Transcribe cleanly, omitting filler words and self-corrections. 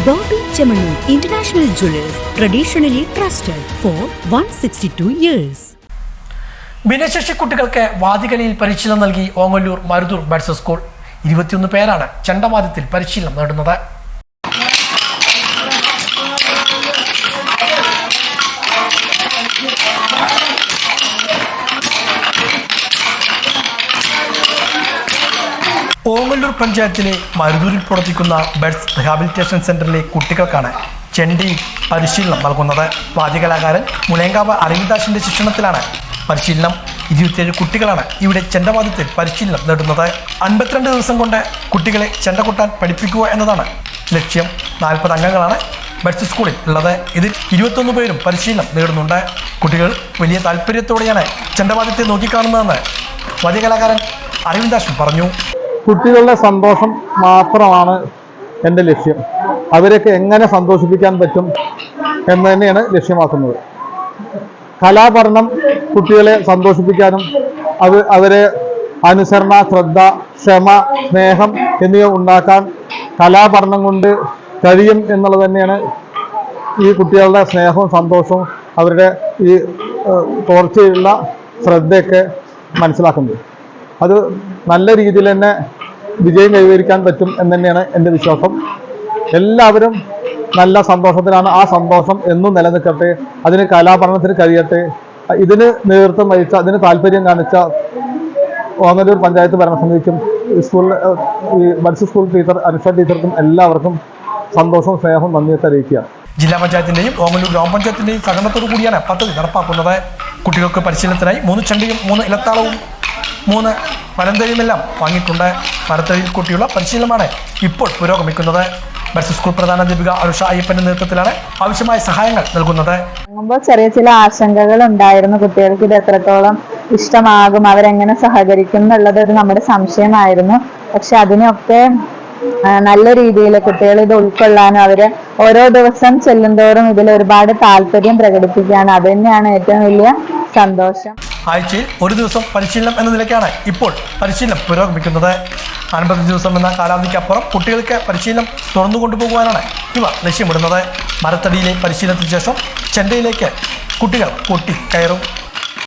Bobby Chemanur International Jewelers, traditionally trusted for 162 years. ഭിന്നശേഷി കുട്ടികൾക്ക് വാദികലയിൽ പരിശീലനം നൽകി ഓങ്ങല്ലൂർ മരുതൂർ ബഡ്സ് സ്കൂൾ. 21 പേരാണ് ചെണ്ടവാദ്യത്തിൽ പരിശീലനം നേടുന്നത്. ഓങ്ങല്ലൂർ പഞ്ചായത്തിലെ മരുതൂരിൽ പ്രവർത്തിക്കുന്ന ബഡ്സ് റിഹാബിലിറ്റേഷൻ സെന്ററിലെ കുട്ടികൾക്കാണ് ചെണ്ടയിൽ പരിശീലനം നൽകുന്നത്. വാദ്യകലാകാരൻ മുളയങ്കാവ് അരവിന്ദാസിന്റെ ശിക്ഷണത്തിലാണ് പരിശീലനം. 27 കുട്ടികളാണ് ഇവിടെ ചെണ്ടവാദ്യത്തിൽ പരിശീലനം നേടുന്നത്. 52 ദിവസം കൊണ്ട് കുട്ടികളെ ചെണ്ട കൊട്ടാൻ പഠിപ്പിക്കുക എന്നതാണ് ലക്ഷ്യം. 40 അംഗങ്ങളാണ് ബഡ്സ് സ്കൂളിൽ ഉള്ളത്. ഇതിൽ 21 പേരും പരിശീലനം നേടുന്നുണ്ട്. കുട്ടികൾ വലിയ താല്പര്യത്തോടെയാണ് ചെണ്ടവാദ്യത്തെ നോക്കിക്കാണുന്നതെന്ന് വാദ്യകലാകാരൻ അരവിന്ദാസ് പറഞ്ഞു. കുട്ടികളുടെ സന്തോഷം മാത്രമാണ് എൻ്റെ ലക്ഷ്യം. അവരൊക്കെ എങ്ങനെ സന്തോഷിപ്പിക്കാൻ പറ്റും എന്ന് തന്നെയാണ് ലക്ഷ്യമാക്കുന്നത്. കലാപഠനം കുട്ടികളെ സന്തോഷിപ്പിക്കാനും അവരെ അനുസരണ, ശ്രദ്ധ, ക്ഷമ, സ്നേഹം എന്നിവ ഉണ്ടാക്കാൻ കലാപഠനം കൊണ്ട് കഴിയും എന്നുള്ളത് തന്നെയാണ് ഈ കുട്ടികളുടെ സ്നേഹവും സന്തോഷവും അവരുടെ ഈ തോർച്ചയുള്ള ശ്രദ്ധയൊക്കെ മനസ്സിലാക്കുന്നത്. അത് നല്ല രീതിയിൽ തന്നെ വിജയം കൈവരിക്കാൻ പറ്റും എന്ന് തന്നെയാണ് എൻ്റെ വിശ്വാസം. എല്ലാവരും നല്ല സന്തോഷത്തിലാണ്. ആ സന്തോഷം എന്നും നിലനിൽക്കട്ടെ. അതിന് കലാപഠനത്തിന് കഴിയട്ടെ. ഇതിന് നേതൃത്വം വഹിച്ച, അതിന് താല്പര്യം കാണിച്ച ഓങ്ങല്ലൂർ പഞ്ചായത്ത് ഭരണസമിതിക്കും സ്കൂളിലെ ഈ ബഡ്സ് സ്കൂൾ ടീച്ചർ അനുഷ ടീച്ചർക്കും എല്ലാവർക്കും സന്തോഷവും സ്നേഹവും നന്ദിയൊക്കെ അറിയിക്കുകയാണ്. ജില്ലാ പഞ്ചായത്തിന്റെയും ഓങ്ങല്ലൂർ ഗ്രാമപഞ്ചായത്തിന്റെയും സഹകരണത്തോടു കൂടിയാണ് പദ്ധതി നടപ്പാക്കുന്നത്. കുട്ടികൾക്ക് പരിശീലനത്തിനായി 3 ചെണ്ടയും 3 ഇലത്താളവും 3 മലന്തരിയുമെല്ലാം വാങ്ങിയിട്ടുണ്ട്. മരത്തടിയിൽ കൂട്ടിയുള്ള പരിശീലനമാണ് ഇപ്പോൾ പുരോഗമിക്കുന്നത്. ബഡ്സ് സ്കൂൾ പ്രധാനാധ്യാപിക അനുഷ അയ്യപ്പന്റെ നേതൃത്വത്തിലാണ് ആവശ്യമായ സഹായങ്ങൾ നൽകുന്നത്. ചെറിയ ചില ആശങ്കകൾ ഉണ്ടായിരുന്നു. കുട്ടികൾക്ക് ഇത് എത്രത്തോളം ഇഷ്ടമാകും, അവരെങ്ങനെ സഹകരിക്കും എന്നുള്ളത് ഒരു നമ്മുടെ സംശയമായിരുന്നു. പക്ഷെ അതിനൊക്കെ നല്ല രീതിയിൽ കുട്ടികൾ ഇത് ഉൾക്കൊള്ളാനും അവര് ഓരോ ദിവസം ചെല്ലുന്തോറും ഇതിൽ ഒരുപാട് താല്പര്യം പ്രകടിപ്പിക്കുകയാണ്. അത് തന്നെയാണ് ഏറ്റവും വലിയ സന്തോഷം. ആഴ്ചയിൽ 1 ദിവസം പരിശീലനം എന്ന നിലയ്ക്കാണ് ഇപ്പോൾ പരിശീലനം പുരോഗമിക്കുന്നത്. 50 ദിവസം എന്ന കാലാവധിക്കപ്പുറം കുട്ടികൾക്ക് പരിശീലനം തുറന്നു കൊണ്ടുപോകുവാനാണ് ഇവ ലക്ഷ്യമിടുന്നത്. മരത്തടിയിലെ പരിശീലനത്തിന് ശേഷം ചെണ്ടയിലേക്ക് കുട്ടികൾ കൊട്ടി കയറും.